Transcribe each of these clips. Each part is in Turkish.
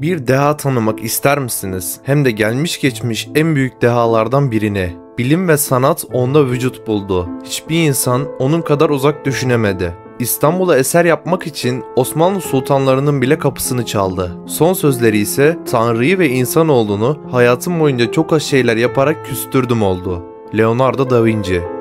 Bir deha tanımak ister misiniz? Hem de gelmiş geçmiş en büyük dehalardan birini. Bilim ve sanat onda vücut buldu. Hiçbir insan onun kadar uzak düşünemedi. İstanbul'a eser yapmak için Osmanlı sultanlarının bile kapısını çaldı. Son sözleri ise Tanrı'yı ve insanoğlunu hayatım boyunca çok az şeyler yaparak küstürdüm oldu. Leonardo da Vinci.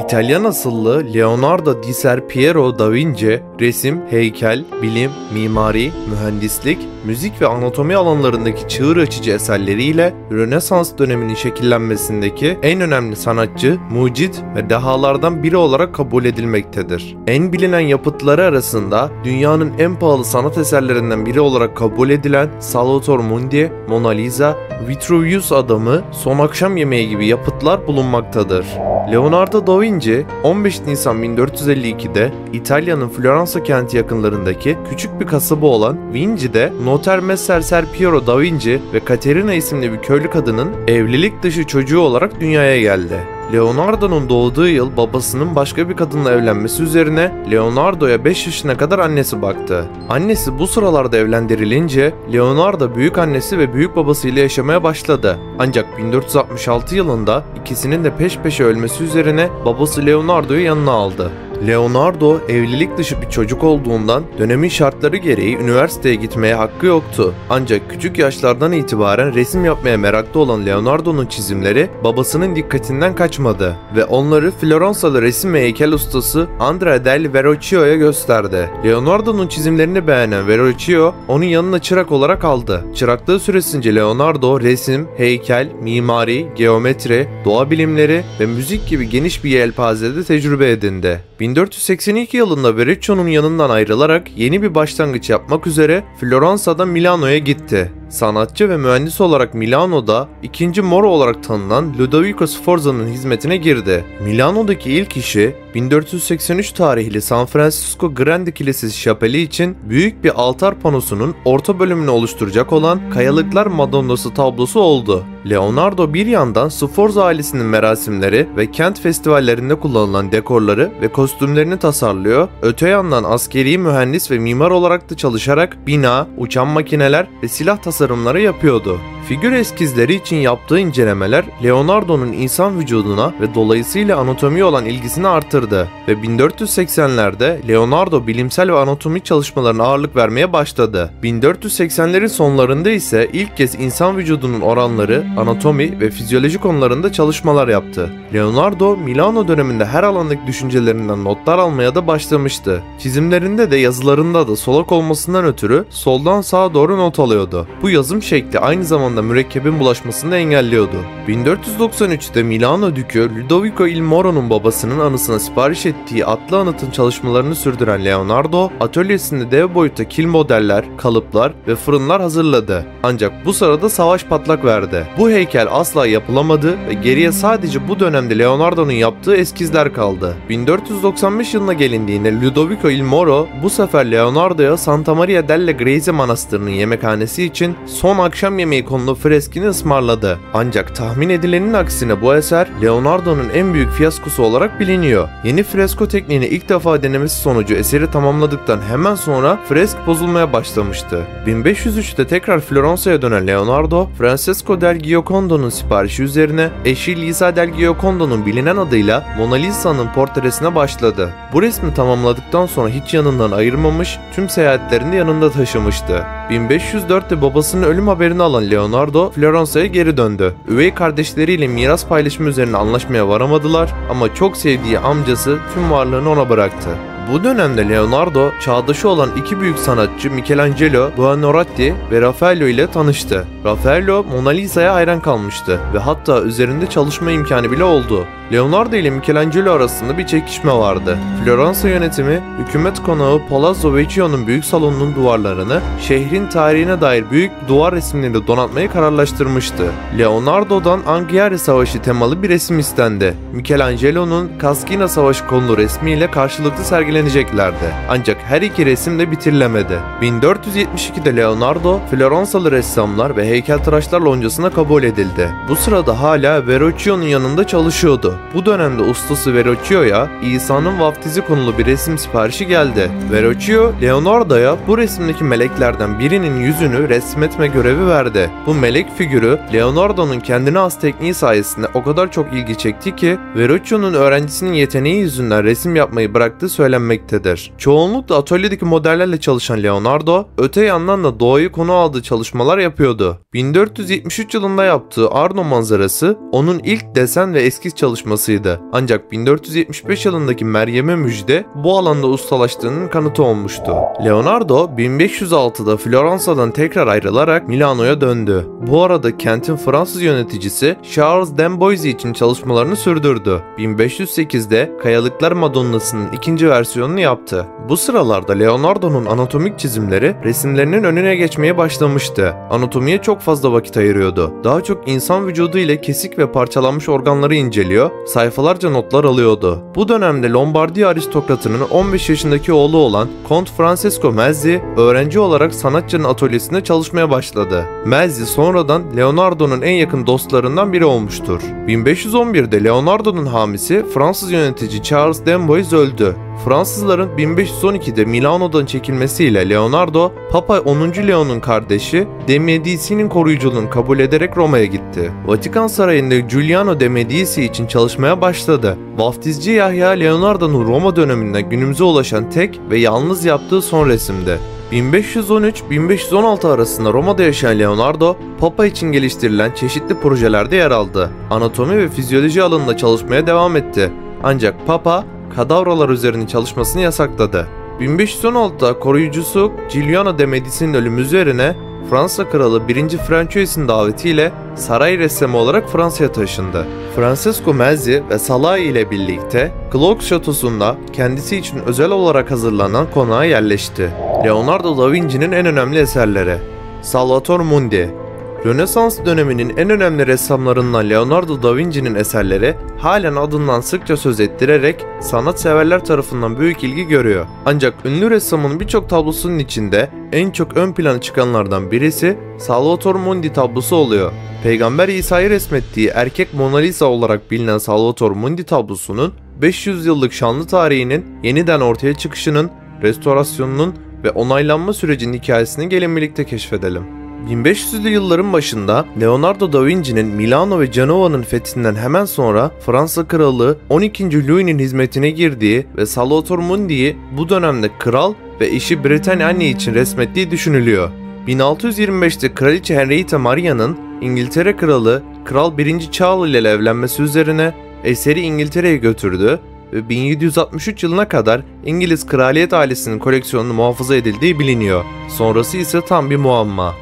İtalyan asıllı Leonardo di Ser Piero da Vinci, resim, heykel, bilim, mimari, mühendislik, müzik ve anatomi alanlarındaki çığır açıcı eserleriyle Rönesans döneminin şekillenmesindeki en önemli sanatçı, mucit ve dehalardan biri olarak kabul edilmektedir. En bilinen yapıtları arasında dünyanın en pahalı sanat eserlerinden biri olarak kabul edilen Salvator Mundi, Mona Lisa, Vitruvius Adamı, Son Akşam Yemeği gibi yapıtlar bulunmaktadır. Leonardo da Vinci, 15 Nisan 1452'de İtalya'nın Floransa kenti yakınlarındaki küçük bir kasaba olan Vinci'de Noter Messer Ser Piero da Vinci ve Caterina isimli bir köylü kadının evlilik dışı çocuğu olarak dünyaya geldi. Leonardo'nun doğduğu yıl babasının başka bir kadınla evlenmesi üzerine Leonardo'ya 5 yaşına kadar annesi baktı. Annesi bu sıralarda evlendirilince Leonardo büyük annesi ve büyük babasıyla yaşamaya başladı. Ancak 1466 yılında ikisinin de peş peşe ölmesi üzerine babası Leonardo'yu yanına aldı. Leonardo evlilik dışı bir çocuk olduğundan dönemin şartları gereği üniversiteye gitmeye hakkı yoktu. Ancak küçük yaşlardan itibaren resim yapmaya meraklı olan Leonardo'nun çizimleri babasının dikkatinden kaçmadı ve onları Floransalı resim ve heykel ustası Andrea del Verrocchio'ya gösterdi. Leonardo'nun çizimlerini beğenen Verrocchio onun yanına çırak olarak aldı. Çıraklığı süresince Leonardo resim, heykel, mimari, geometri, doğa bilimleri ve müzik gibi geniş bir yelpazede tecrübe edindi. 1482 yılında Verrocchio'nun yanından ayrılarak yeni bir başlangıç yapmak üzere Floransa'dan Milano'ya gitti. Sanatçı ve mühendis olarak Milano'da 2. Moro olarak tanınan Ludovico Sforza'nın hizmetine girdi. Milano'daki ilk işi 1483 tarihli San Francisco Grande Kilisesi şapeli için büyük bir altar panosunun orta bölümünü oluşturacak olan Kayalıklar Madonnası tablosu oldu. Leonardo bir yandan Sforza ailesinin merasimleri ve kent festivallerinde kullanılan dekorları ve kostümlerini tasarlıyor, öte yandan askeri mühendis ve mimar olarak da çalışarak bina, uçan makineler ve silah tasarımları yapıyordu. Figür eskizleri için yaptığı incelemeler Leonardo'nun insan vücuduna ve dolayısıyla anatomiye olan ilgisini artırdı ve 1480'lerde Leonardo bilimsel ve anatomi çalışmalarına ağırlık vermeye başladı. 1480'lerin sonlarında ise ilk kez insan vücudunun oranları, anatomi ve fizyoloji konularında çalışmalar yaptı. Leonardo, Milano döneminde her alandaki düşüncelerinden notlar almaya da başlamıştı. Çizimlerinde de yazılarında da solak olmasından ötürü soldan sağa doğru not alıyordu. Bu yazım şekli aynı zamanda mürekkebin bulaşmasını da engelliyordu. 1493'te Milano Dükü Ludovico il Moro'nun babasının anısına sipariş ettiği atlı anıtın çalışmalarını sürdüren Leonardo, atölyesinde dev boyutta kil modeller, kalıplar ve fırınlar hazırladı. Ancak bu sırada savaş patlak verdi. Bu heykel asla yapılamadı ve geriye sadece bu dönemde Leonardo'nun yaptığı eskizler kaldı. 1495 yılına gelindiğinde Ludovico il Moro bu sefer Leonardo'ya Santa Maria delle Grazie Manastırı'nın yemekhanesi için Son Akşam Yemeği konulu freskini ısmarladı. Ancak tahmin edilenin aksine bu eser Leonardo'nun en büyük fiyaskosu olarak biliniyor. Yeni fresko tekniğini ilk defa denemesi sonucu eseri tamamladıktan hemen sonra fresk bozulmaya başlamıştı. 1503'te tekrar Floransa'ya dönen Leonardo, Francesco del Giocondo'nun siparişi üzerine eşi Lisa del Giocondo'nun bilinen adıyla Mona Lisa'nın portresine başladı. Bu resmi tamamladıktan sonra hiç yanından ayırmamış, tüm seyahatlerinde yanında taşımıştı. 1504'te babasının ölüm haberini alan Leonardo, Floransa'ya geri döndü. Üvey kardeşleriyle miras paylaşımı üzerine anlaşmaya varamadılar ama çok sevdiği amcası tüm varlığını ona bıraktı. Bu dönemde Leonardo, çağdaşı olan iki büyük sanatçı Michelangelo Buonarroti ve Raffaello ile tanıştı. Raffaello, Mona Lisa'ya hayran kalmıştı ve hatta üzerinde çalışma imkanı bile oldu. Leonardo ile Michelangelo arasında bir çekişme vardı. Floransa yönetimi, hükümet konağı Palazzo Vecchio'nun büyük salonunun duvarlarını şehrin tarihine dair büyük duvar resimleriyle donatmayı kararlaştırmıştı. Leonardo'dan Anghiari Savaşı temalı bir resim istendi. Michelangelo'nun Cascina Savaşı konulu resmiyle karşılıklı sergilenmişti. sergileneceklerdi. Ancak her iki resim de bitirilemedi. 1472'de Leonardo, Floransalı ressamlar ve heykeltıraşlar loncasına kabul edildi. Bu sırada hala Verrocchio'nun yanında çalışıyordu. Bu dönemde ustası Verrocchio'ya İsa'nın vaftizi konulu bir resim siparişi geldi. Verrocchio, Leonardo'ya bu resimdeki meleklerden birinin yüzünü resmetme görevi verdi. Bu melek figürü Leonardo'nun kendine has tekniği sayesinde o kadar çok ilgi çekti ki Verrocchio'nun öğrencisinin yeteneği yüzünden resim yapmayı bıraktığı söylenmektedir. Çoğunlukla atölyedeki modellerle çalışan Leonardo, öte yandan da doğayı konu aldığı çalışmalar yapıyordu. 1473 yılında yaptığı Arno manzarası onun ilk desen ve eskiz çalışmasıydı. Ancak 1475 yılındaki Meryem'e Müjde bu alanda ustalaştığının kanıtı olmuştu. Leonardo 1506'da Floransa'dan tekrar ayrılarak Milano'ya döndü. Bu arada kentin Fransız yöneticisi Charles d'Amboise için çalışmalarını sürdürdü. 1508'de Kayalıklar Madonnası'nın ikinci versiyonunu yaptı. Bu sıralarda Leonardo'nun anatomik çizimleri resimlerinin önüne geçmeye başlamıştı. Anatomiye çok fazla vakit ayırıyordu. Daha çok insan vücudu ile kesik ve parçalanmış organları inceliyor, sayfalarca notlar alıyordu. Bu dönemde Lombardiya aristokratının 15 yaşındaki oğlu olan Kont Francesco Mezzi, öğrenci olarak sanatçının atölyesinde çalışmaya başladı. Mezzi sonradan Leonardo'nun en yakın dostlarından biri olmuştur. 1511'de Leonardo'nun hamisi Fransız yönetici Charles d'Amboise öldü. Fransızların 1512'de Milano'dan çekilmesiyle Leonardo, Papa 10. Leon'un kardeşi de Medici'nin koruyuculuğunu kabul ederek Roma'ya gitti. Vatikan Sarayı'nda Giuliano de Medici için çalışmaya başladı. Vaftizci Yahya, Leonardo'nun Roma döneminden günümüze ulaşan tek ve yalnız yaptığı son resimdi. 1513-1516 arasında Roma'da yaşayan Leonardo, Papa için geliştirilen çeşitli projelerde yer aldı. Anatomi ve fizyoloji alanında çalışmaya devam etti. Ancak Papa, kadavralar üzerine çalışmasını yasakladı. 1516'da koruyucusu Giuliano de Medici'nin ölümü üzerine Fransa Kralı 1. Francois'in davetiyle saray ressamı olarak Fransa'ya taşındı. Francesco Mezzi ve Salai ile birlikte Glauques Şatosu'nda kendisi için özel olarak hazırlanan konağa yerleşti. Leonardo da Vinci'nin en önemli eserleri: Salvator Mundi. Rönesans döneminin en önemli ressamlarından Leonardo da Vinci'nin eserleri halen adından sıkça söz ettirerek sanatseverler tarafından büyük ilgi görüyor. Ancak ünlü ressamın birçok tablosunun içinde en çok ön plana çıkanlardan birisi Salvator Mundi tablosu oluyor. Peygamber İsa'yı resmettiği erkek Mona Lisa olarak bilinen Salvator Mundi tablosunun 500 yıllık şanlı tarihinin yeniden ortaya çıkışının, restorasyonunun ve onaylanma sürecinin hikayesini gelin birlikte keşfedelim. 1500'lü yılların başında Leonardo da Vinci'nin Milano ve Cenova'nın fethinden hemen sonra Fransa Kralı 12. Louis'nin hizmetine girdiği ve Salvator Mundi'yi bu dönemde kral ve eşi Britanya Anne için resmettiği düşünülüyor. 1625'te Kraliçe Henrietta Maria'nın İngiltere Kralı Kral 1. Charles ile evlenmesi üzerine eseri İngiltere'ye götürdü ve 1763 yılına kadar İngiliz kraliyet ailesinin koleksiyonunu muhafaza edildiği biliniyor. Sonrası ise tam bir muamma.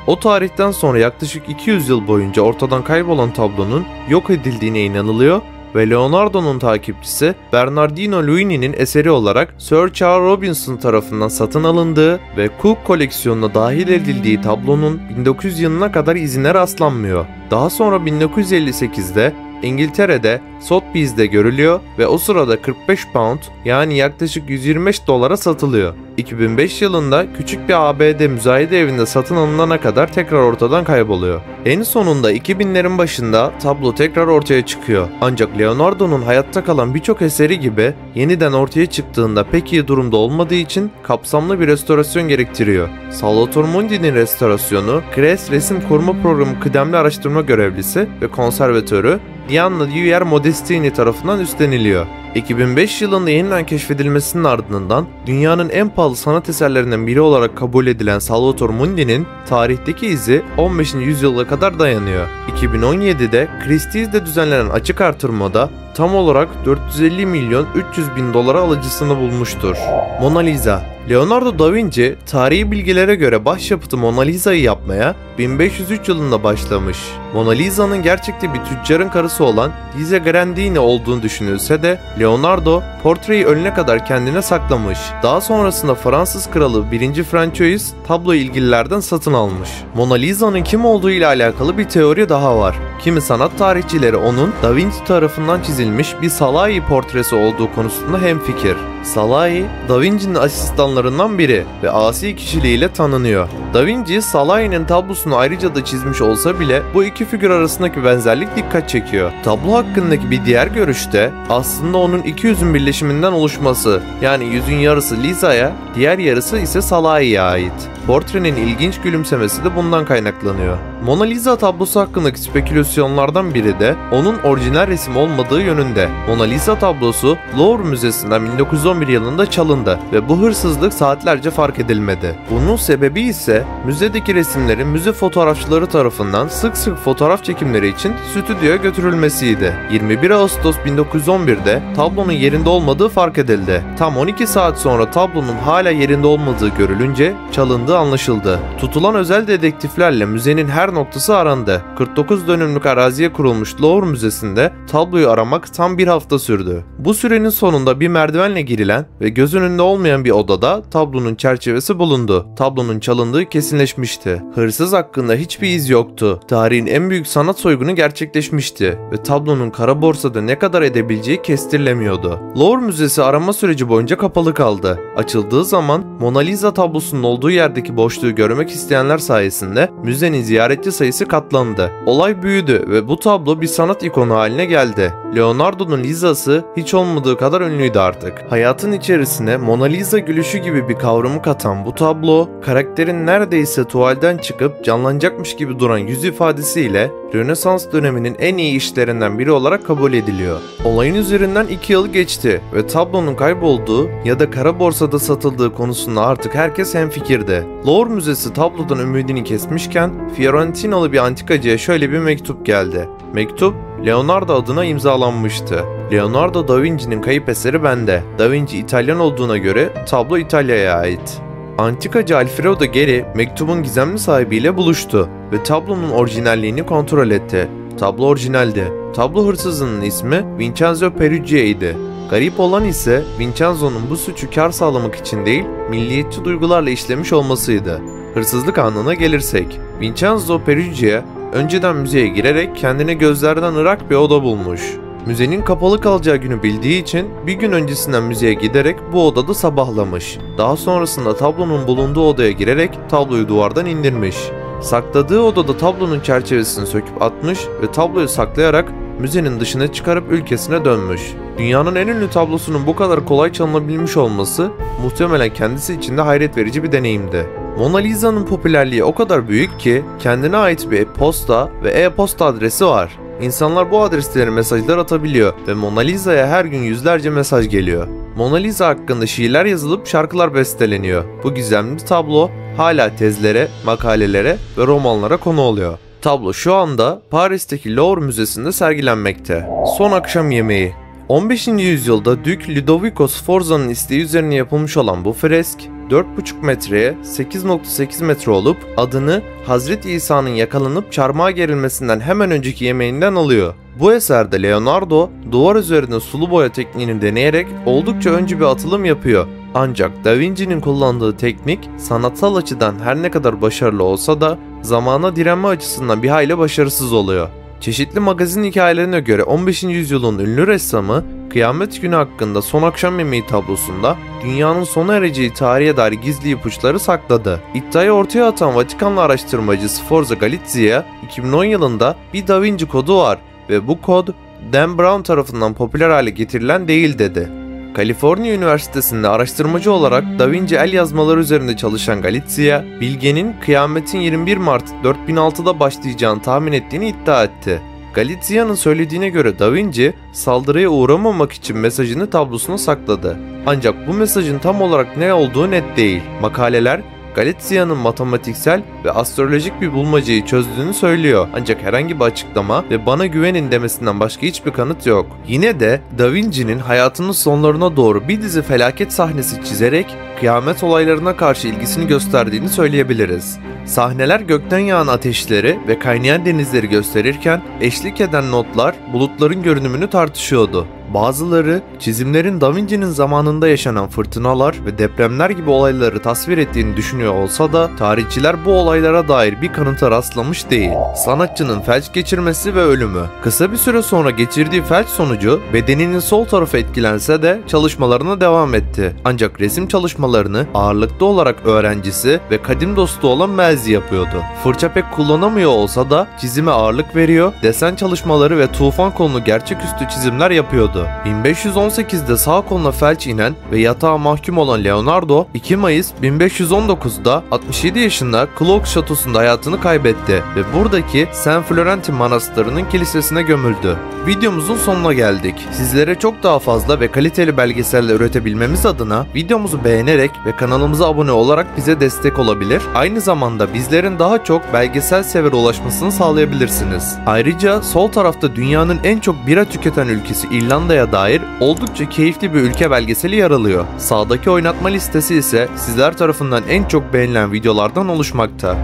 O tarihten sonra yaklaşık 200 yıl boyunca ortadan kaybolan tablonun yok edildiğine inanılıyor ve Leonardo'nun takipçisi Bernardino Luini'nin eseri olarak Sir Charles Robinson tarafından satın alındığı ve Cook koleksiyonuna dahil edildiği tablonun 1900 yılına kadar izine rastlanmıyor. Daha sonra 1958'de İngiltere'de Sotheby's'de görülüyor ve o sırada 45 pound yani yaklaşık 125 dolara satılıyor. 2005 yılında küçük bir ABD müzayede evinde satın alınana kadar tekrar ortadan kayboluyor. En sonunda 2000'lerin başında tablo tekrar ortaya çıkıyor. Ancak Leonardo'nun hayatta kalan birçok eseri gibi yeniden ortaya çıktığında pek iyi durumda olmadığı için kapsamlı bir restorasyon gerektiriyor. Salvator Mundi'nin restorasyonu Cres Resim Koruma Programı kıdemli araştırma görevlisi ve konservatörü Diana Diuer Modestini tarafından üstleniliyor. 2005 yılında yeniden keşfedilmesinin ardından dünyanın en pahalı sanat eserlerinden biri olarak kabul edilen Salvator Mundi'nin tarihteki izi 15. yüzyıla kadar dayanıyor. 2017'de Christie's'de düzenlenen açık artırmada tam olarak 450 milyon 300 bin dolara alıcısını bulmuştur. Mona Lisa. Leonardo da Vinci, tarihi bilgilere göre başyapıtı Mona Lisa'yı yapmaya 1503 yılında başlamış. Mona Lisa'nın gerçekte bir tüccarın karısı olan Lisa Grandini olduğunu düşünülse de Leonardo portreyi ölene kadar kendine saklamış. Daha sonrasında Fransız kralı 1. François tabloyu ilgililerden satın almış. Mona Lisa'nın kim olduğu ile alakalı bir teori daha var. Kimi sanat tarihçileri onun Da Vinci tarafından çizilmiş bir Salai portresi olduğu konusunda hemfikir. Salai, Da Vinci'nin asistanlarından biri ve asi kişiliğiyle tanınıyor. Da Vinci, Salai'nin tablosunu ayrıca da çizmiş olsa bile bu iki figür arasındaki benzerlik dikkat çekiyor. Tablo hakkındaki bir diğer görüşte aslında onun iki yüzün birleşiminden oluşması, yani yüzün yarısı Lisa'ya, diğer yarısı ise Salai'ye ait. Portrenin ilginç gülümsemesi de bundan kaynaklanıyor. Mona Lisa tablosu hakkındaki spekülasyonlardan biri de onun orijinal resim olmadığı yönünde. Mona Lisa tablosu Louvre Müzesi'nden 1911 yılında çalındı ve bu hırsızlık saatlerce fark edilmedi. Bunun sebebi ise müzedeki resimlerin müze fotoğrafçıları tarafından sık sık fotoğraf çekimleri için stüdyoya götürülmesiydi. 21 Ağustos 1911'de tablonun yerinde olmadığı fark edildi. Tam 12 saat sonra tablonun hala yerinde olmadığı görülünce çalındığı anlaşıldı. Tutulan özel dedektiflerle müzenin her noktası arandı. 49 dönümlük araziye kurulmuş Louvre Müzesi'nde tabloyu aramak tam bir hafta sürdü. Bu sürenin sonunda bir merdivenle girilen ve göz önünde olmayan bir odada tablonun çerçevesi bulundu. Tablonun çalındığı kesinleşmişti. Hırsız hakkında hiçbir iz yoktu. Tarihin en büyük sanat soygunu gerçekleşmişti ve tablonun kara borsada ne kadar edebileceği kestirilemiyordu. Louvre Müzesi arama süreci boyunca kapalı kaldı. Açıldığı zaman Mona Lisa tablosunun olduğu yerdeki boşluğu görmek isteyenler sayesinde müzenin ziyaretçi sayısı katlandı. Olay büyüdü ve bu tablo bir sanat ikonu haline geldi. Leonardo'nun Lisa'sı hiç olmadığı kadar ünlüydü artık. Hayatın içerisine Mona Lisa gülüşü gibi bir kavramı katan bu tablo, karakterin neredeyse tuvalden çıkıp canlanacakmış gibi duran yüz ifadesiyle Rönesans döneminin en iyi işlerinden biri olarak kabul ediliyor. Olayın üzerinden 2 yıl geçti ve tablonun kaybolduğu ya da kara borsada satıldığı konusunda artık herkes hemfikirdi. Louvre Müzesi tablodan ümidini kesmişken Fiorentinalı bir antikacıya şöyle bir mektup geldi. Mektup Leonardo adına imzalanmıştı. Leonardo da Vinci'nin kayıp eseri bende. Da Vinci İtalyan olduğuna göre tablo İtalya'ya ait. Antikacı Alfredo Geri mektubun gizemli sahibiyle buluştu ve tablonun orijinalliğini kontrol etti. Tablo orijinaldi. Tablo hırsızının ismi Vincenzo Peruggia'ydı. Garip olan ise Vincenzo'nun bu suçu kar sağlamak için değil, milliyetçi duygularla işlemiş olmasıydı. Hırsızlık anına gelirsek, Vincenzo Peruggia önceden müzeye girerek kendine gözlerden ırak bir oda bulmuş. Müzenin kapalı kalacağı günü bildiği için bir gün öncesinden müzeye giderek bu odada sabahlamış. Daha sonrasında tablonun bulunduğu odaya girerek tabloyu duvardan indirmiş. Sakladığı odada tablonun çerçevesini söküp atmış ve tabloyu saklayarak müzenin dışına çıkarıp ülkesine dönmüş. Dünyanın en ünlü tablosunun bu kadar kolay çalınabilmiş olması muhtemelen kendisi için de hayret verici bir deneyimdi. Mona Lisa'nın popülerliği o kadar büyük ki kendine ait bir e-posta ve e-posta adresi var. İnsanlar bu adreslere mesajlar atabiliyor ve Mona Lisa'ya her gün yüzlerce mesaj geliyor. Mona Lisa hakkında şiirler yazılıp şarkılar besteleniyor. Bu gizemli tablo hala tezlere, makalelere ve romanlara konu oluyor. Tablo şu anda Paris'teki Louvre Müzesi'nde sergilenmekte. Son akşam yemeği. 15. yüzyılda Dük Ludovico Sforza'nın isteği üzerine yapılmış olan bu fresk 4,5 metreye 8,8 metre olup adını Hazreti İsa'nın yakalanıp çarmıha gerilmesinden hemen önceki yemeğinden alıyor. Bu eserde Leonardo duvar üzerinde sulu boya tekniğini deneyerek oldukça öncü bir atılım yapıyor. Ancak Da Vinci'nin kullandığı teknik sanatsal açıdan her ne kadar başarılı olsa da zamana direnme açısından bir hayli başarısız oluyor. Çeşitli magazin hikayelerine göre 15. yüzyılın ünlü ressamı Kıyamet Günü hakkında Son Akşam Yemeği tablosunda dünyanın sona ereceği tarihe dair gizli ipuçları sakladı. İddiayı ortaya atan Vatikanlı araştırmacı Sforza Galizia 2010 yılında bir Da Vinci kodu var ve bu kod Dan Brown tarafından popüler hale getirilen değil dedi. Kaliforniya Üniversitesi'nde araştırmacı olarak Da Vinci el yazmaları üzerinde çalışan Galizia, bilgenin kıyametin 21 Mart 4006'da başlayacağını tahmin ettiğini iddia etti. Galizia'nın söylediğine göre Da Vinci, saldırıya uğramamak için mesajını tablosuna sakladı. Ancak bu mesajın tam olarak ne olduğu net değil. Makaleler, Galizia'nın matematiksel ve astrolojik bir bulmacayı çözdüğünü söylüyor. Ancak herhangi bir açıklama ve bana güvenin demesinden başka hiçbir kanıt yok. Yine de Da Vinci'nin hayatının sonlarına doğru bir dizi felaket sahnesi çizerek kıyamet olaylarına karşı ilgisini gösterdiğini söyleyebiliriz. Sahneler gökten yağan ateşleri ve kaynayan denizleri gösterirken eşlik eden notlar bulutların görünümünü tartışıyordu. Bazıları çizimlerin Da Vinci'nin zamanında yaşanan fırtınalar ve depremler gibi olayları tasvir ettiğini düşünüyor olsa da tarihçiler bu olaylara dair bir kanıta rastlamış değil. Sanatçının felç geçirmesi ve ölümü. Kısa bir süre sonra geçirdiği felç sonucu bedeninin sol tarafı etkilense de çalışmalarına devam etti. Ancak resim çalışmalarını ağırlıklı olarak öğrencisi ve kadim dostu olan Melzi yapıyordu. Fırça pek kullanamıyor olsa da çizime ağırlık veriyor, desen çalışmaları ve tufan konulu gerçeküstü çizimler yapıyordu. 1518'de sağ koluna felç inen ve yatağa mahkum olan Leonardo, 2 Mayıs 1519'da 67 yaşında Cloux Şatosu'nda hayatını kaybetti ve buradaki Saint Florentin Manastırı'nın kilisesine gömüldü. Videomuzun sonuna geldik. Sizlere çok daha fazla ve kaliteli belgeseller üretebilmemiz adına videomuzu beğenerek ve kanalımıza abone olarak bize destek olabilir. Aynı zamanda bizlerin daha çok belgesel severe ulaşmasını sağlayabilirsiniz. Ayrıca sol tarafta dünyanın en çok bira tüketen ülkesi İrlanda'ya dair oldukça keyifli bir ülke belgeseli yer alıyor. Sağdaki oynatma listesi ise sizler tarafından en çok beğenilen videolardan oluşmakta.